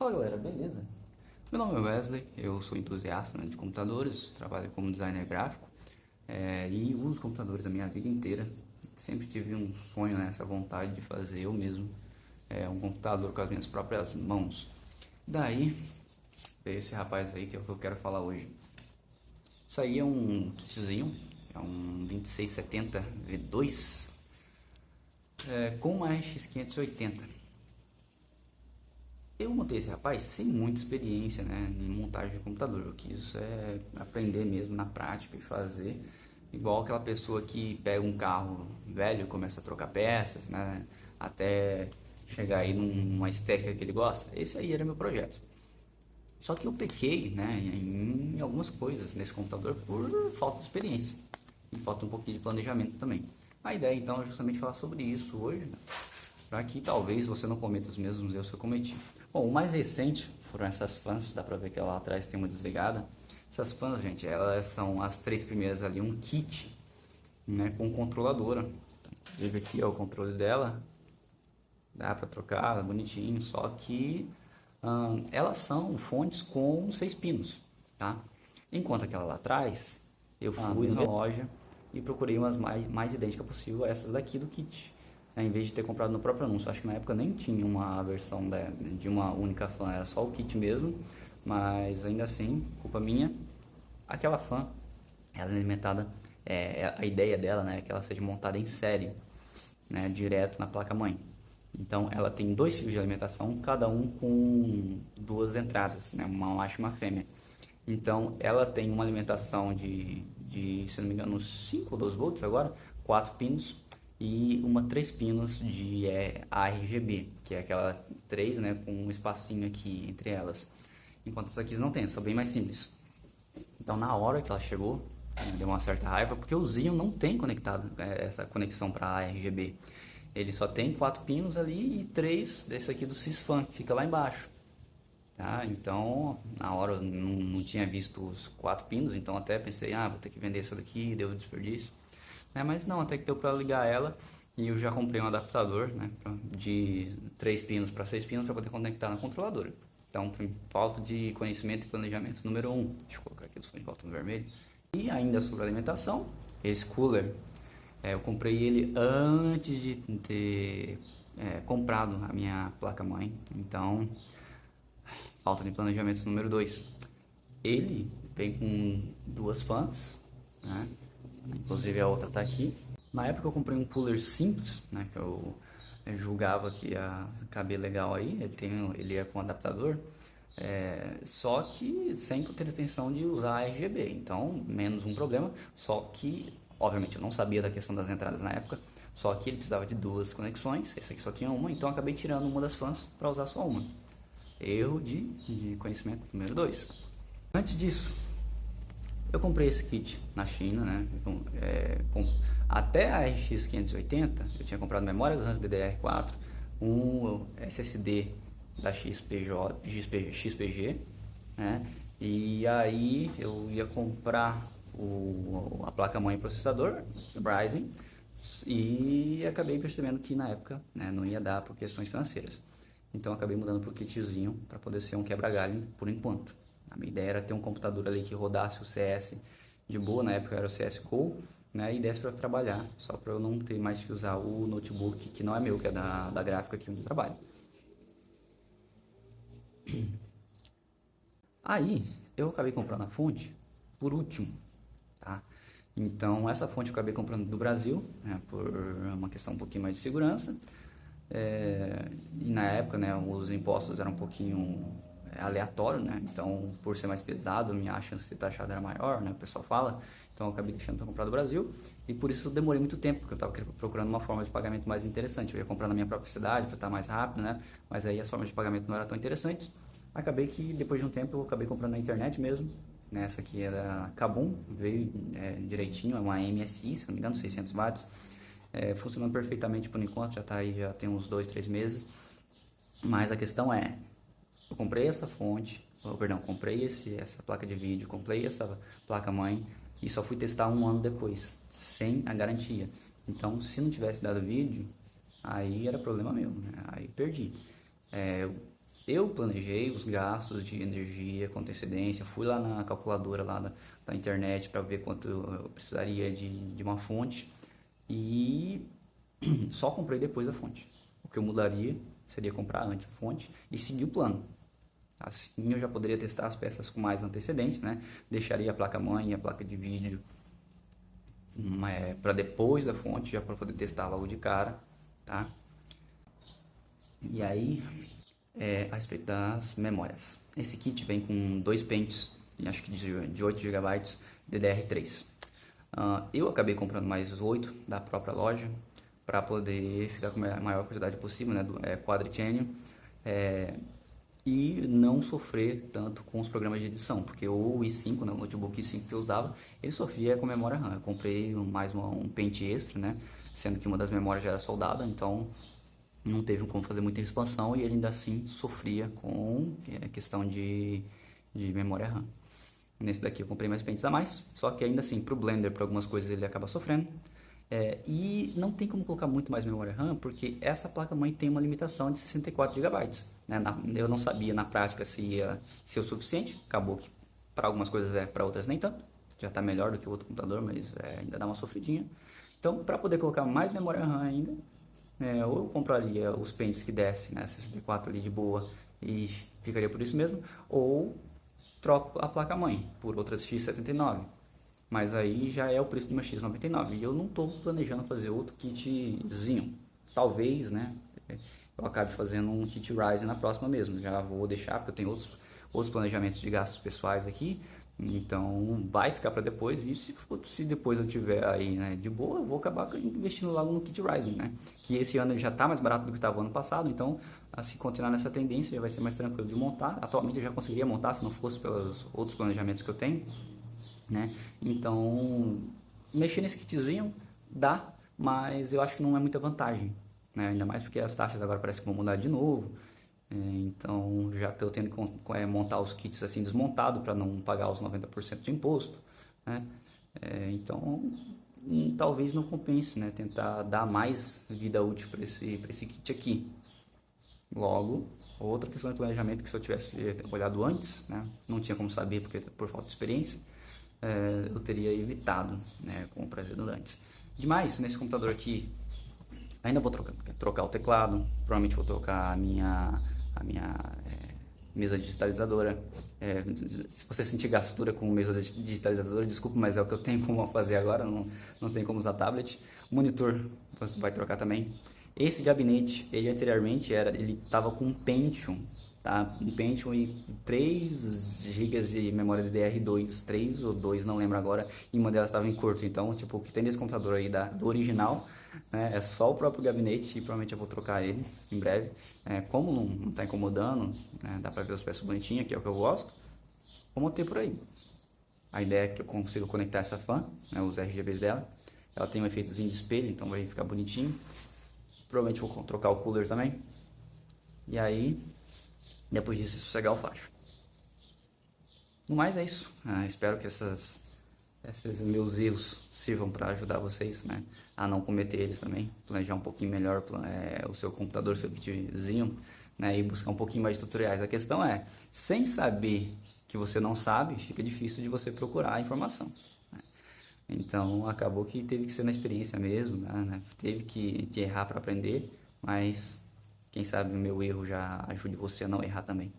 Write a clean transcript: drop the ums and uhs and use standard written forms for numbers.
Fala galera, beleza? Meu nome é Wesley, eu sou entusiasta, né, de computadores, trabalho como designer gráfico e uso computadores a minha vida inteira. Sempre tive um sonho, né, essa vontade de fazer eu mesmo um computador com as minhas próprias mãos. Daí veio esse rapaz aí que é o que eu quero falar hoje. Isso aí é um kitzinho, é um 2670 V2 com uma RX 580. Eu montei esse rapaz sem muita experiência, né, em montagem de computador. Eu quis aprender mesmo na prática e fazer igual aquela pessoa que pega um carro velho e começa a trocar peças, né, até chegar aí numa estética que ele gosta. Esse aí era meu projeto. Só que eu pequei, né, em algumas coisas nesse computador por falta de experiência e falta um pouquinho de planejamento também. A ideia então é justamente falar sobre isso hoje, né, para que talvez você não cometa os mesmos erros que eu cometi. Bom, o mais recente foram essas fãs, dá pra ver que lá atrás tem uma desligada. Essas fãs, gente, elas são as três primeiras ali, um kit, né, com controladora. Inclusive aqui é o controle dela, dá pra trocar, bonitinho, só que elas são fontes com 6 pinos, tá? Enquanto aquela lá atrás, eu fui na loja e procurei umas mais idênticas possível a essas daqui do kit, né, em vez de ter comprado no próprio anúncio. Acho que na época nem tinha uma versão de uma única fã, era só o kit mesmo, mas ainda assim, culpa minha. Aquela fã, ela é alimentada, a ideia dela, né, é que ela seja montada em série, né, direto na placa-mãe. Então ela tem 2 fios de alimentação, cada um com 2 entradas, né, uma macho e uma fêmea. Então ela tem uma alimentação se não me engano, 5 ou 12 volts agora, 4 pinos, e 3 pinos de ARGB, que é aquela 3, né, com um espacinho aqui entre elas. Enquanto essas aqui não tem, são bem mais simples. Então na hora que ela chegou, deu uma certa raiva, porque o Xeon não tem conectado essa conexão para ARGB. Ele só tem 4 pinos ali e 3 desse aqui do Sysfan, que fica lá embaixo. Tá? Então, na hora eu não tinha visto os 4 pinos, então até pensei, vou ter que vender essa daqui, deu desperdício. Mas não, até que deu para ligar ela e eu já comprei um adaptador, né, de 3 pinos para 6 pinos para poder conectar na controladora. Então, falta de conhecimento e planejamento número 1. Deixa eu colocar aqui o som de volta no vermelho. E ainda sobre alimentação, esse cooler, eu comprei ele antes de ter comprado a minha placa-mãe. Então, falta de planejamento número 2. Ele vem com 2 fãs, né? Inclusive a outra tá aqui. Na época eu comprei um cooler simples, né, que eu julgava que ia caber legal aí. Ele é com adaptador, só que sem ter intenção de usar RGB, então menos um problema. Só que, obviamente, eu não sabia da questão das entradas na época, só que ele precisava de 2 conexões, esse aqui só tinha uma, então eu acabei tirando uma das fãs para usar só uma. Erro de conhecimento número 2. Antes disso, eu comprei esse kit na China, né? Até a RX 580, eu tinha comprado memória RAM DDR4, um SSD da XPG, né? E aí eu ia comprar a placa-mãe e processador, Ryzen, e acabei percebendo que na época, né, não ia dar por questões financeiras. Então acabei mudando para o kitzinho para poder ser um quebra-galho por enquanto. A minha ideia era ter um computador ali que rodasse o CS de boa, na época era o CSGO, né, e desse para trabalhar, só para eu não ter mais que usar o notebook, que não é meu, que é da gráfica aqui onde eu trabalho. Aí, eu acabei comprando a fonte por último, tá? Então, essa fonte eu acabei comprando do Brasil, né, por uma questão um pouquinho mais de segurança. E na época, né, os impostos eram um pouquinho aleatório, né? Então, por ser mais pesado, minha chance de ser taxado era maior, né? O pessoal fala. Então, eu acabei deixando para comprar do Brasil. E por isso eu demorei muito tempo, porque eu estava procurando uma forma de pagamento mais interessante. Eu ia comprar na minha própria cidade para estar mais rápido, né? Mas aí as formas de pagamento não eram tão interessantes. Acabei que, depois de um tempo, eu acabei comprando na internet mesmo. Essa aqui era Kabum, veio direitinho, é uma MSI, se não me engano, 600 watts. Funcionando perfeitamente por enquanto, já está aí, já tem uns 2, 3 meses. Mas a questão é, eu comprei essa fonte, comprei essa placa de vídeo, comprei essa placa-mãe e só fui testar um ano depois, sem a garantia. Então, se não tivesse dado vídeo, aí era problema meu, né? Aí perdi. Eu planejei os gastos de energia com antecedência, fui lá na calculadora lá da internet para ver quanto eu precisaria de uma fonte e só comprei depois da fonte. O que eu mudaria seria comprar antes a fonte e seguir o plano. Assim eu já poderia testar as peças com mais antecedência, né? Deixaria a placa-mãe e a placa de vídeo para depois da fonte, já para poder testar logo de cara, tá? E aí, a respeito das memórias. Esse kit vem com 2 pentes, acho que de 8 GB DDR3. Eu acabei comprando mais 8 da própria loja para poder ficar com a maior quantidade possível, né, do Quadricenio, e não sofrer tanto com os programas de edição, porque o i5, né, o notebook i5 que eu usava, ele sofria com memória RAM. Eu comprei mais um pente extra, né, sendo que uma das memórias já era soldada, então não teve como fazer muita expansão e ele ainda assim sofria com a questão de memória RAM. Nesse daqui eu comprei mais pentes a mais, só que ainda assim para o Blender, para algumas coisas ele acaba sofrendo. E não tem como colocar muito mais memória RAM, porque essa placa-mãe tem uma limitação de 64 GB. Né? Eu não sabia na prática se ia ser o suficiente, acabou que para algumas coisas para outras nem tanto. Já está melhor do que o outro computador, mas ainda dá uma sofridinha. Então, para poder colocar mais memória RAM ainda, ou eu compraria os pentes que desse, né, 64 ali de boa e ficaria por isso mesmo, ou troco a placa-mãe por outras X79. Mas aí já é o preço de uma X99 e eu não estou planejando fazer outro kitzinho. Talvez, né, eu acabe fazendo um kit Ryzen na próxima mesmo. Já vou deixar porque eu tenho outros planejamentos de gastos pessoais aqui. Então vai ficar para depois. E se depois eu tiver aí, né, de boa, eu vou acabar investindo logo no kit Ryzen, né? Que esse ano ele já está mais barato do que estava ano passado. Então, se continuar nessa tendência, já vai ser mais tranquilo de montar. Atualmente eu já conseguiria montar se não fosse pelos outros planejamentos que eu tenho, né? Então, mexer nesse kitzinho dá, mas eu acho que não é muita vantagem, né? Ainda mais porque as taxas agora parece que vão mudar de novo. Então já estou tendo que montar os kits assim desmontado para não pagar os 90% de imposto, né? Então talvez não compense, né? Tentar dar mais vida útil para esse kit aqui. Logo, outra questão de planejamento que se eu tivesse olhado antes, né? Não tinha como saber porque por falta de experiência, eu teria evitado, né, compras redundantes. Demais, nesse computador aqui ainda vou trocar o teclado, provavelmente vou trocar a minha mesa digitalizadora. Se você sentir gastura com mesa digitalizadora, desculpa, mas é o que eu tenho como fazer agora, não tem como usar tablet. O monitor você vai trocar também. Esse gabinete, ele anteriormente ele estava com um Pentium, tá? Um Pentium e 3 GB de memória DDR2, 3 ou 2, não lembro agora, e uma delas estava em curto. Então, tipo, o que tem nesse computador aí do original, né, é só o próprio gabinete, e provavelmente eu vou trocar ele em breve. Como não está incomodando, né, dá para ver as peças bonitinhas, que é o que eu gosto, vou manter por aí. A ideia é que eu consiga conectar essa fan, né, os RGBs dela. Ela tem um efeitozinho de espelho, então vai ficar bonitinho. Provavelmente vou trocar o cooler também. E aí, depois disso, sossegar o facho. No mais é isso. Espero que esses meus erros sirvam para ajudar vocês, né, a não cometer eles também. Planejar um pouquinho melhor o seu computador, seu kitzinho, né, e buscar um pouquinho mais de tutoriais. A questão é, sem saber que você não sabe, fica difícil de você procurar a informação, né? Então acabou que teve que ser na experiência mesmo, né? Teve que errar para aprender, mas quem sabe o meu erro já ajude você a não errar também.